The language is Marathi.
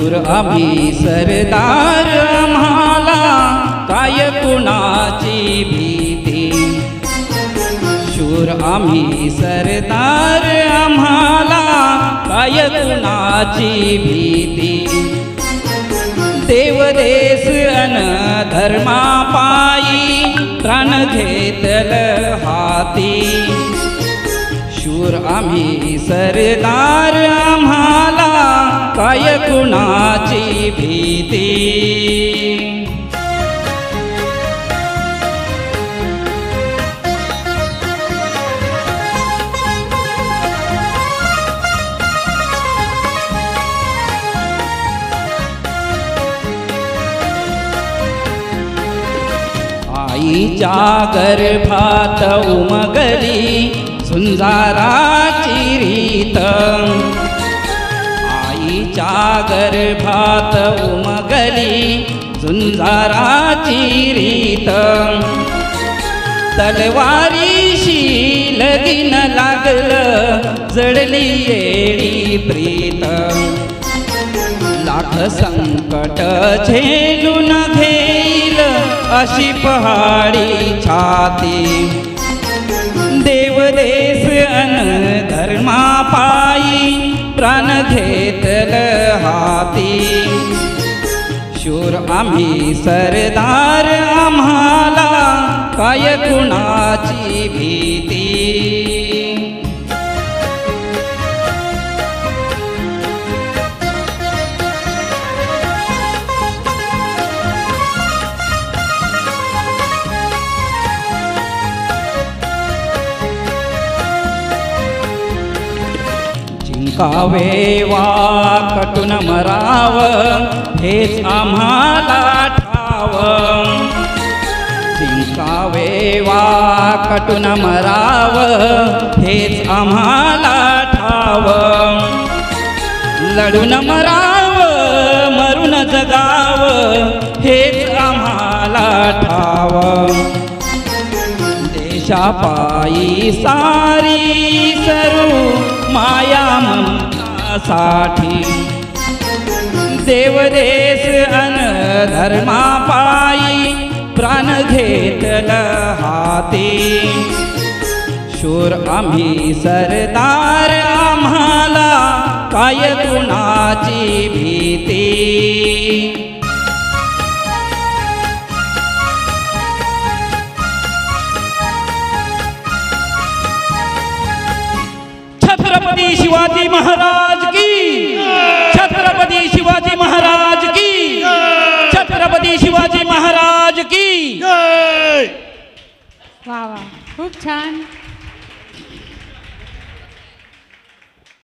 शूर आम्ही सरदार आम्हाला काय कुणाची भीती। शूर आम्ही सरदार आम्हाला काय कुणाची भीती। देवदेश अन धर्मा पायी प्राण घेतल हाती। शूर आम्ही सरदार आम्हाला काय कुणाची भीती। आईच्या गर्भात उमगली झुंजाराची रीत। आईच्या गर्भात उमगली झुंजाराची रीत। तलवारीशी लगीन लागलं जडली येडी प्रीत। लाख संकट झेलून घेईल अशी पहाडी छाती। देवदेश अन धर्मा पायी प्राण घेतल हाती। शूर आम्ही सरदार आम्हाला काय कुणाची भीती। जिंकावे वा कटून मराव हेच आम्हाला ठाव। जिंकावे वा कटून मराव हेच आम्हाला ठाव। लढून मराव मरून जगाव हेच आम्हाला ठाव। देशापायी सारी सरू माया ममतासाठी। देवदेश अन धर्मा पायी प्राण घेतल हाती। शूर आम्ही सरदार आम्हाला काय कुणाची भीती। छत्रपती शिवाजी महाराज की। छत्रपती शिवाजी महाराज की। छत्रपती शिवाजी महाराज की। वा वा, खूप छान।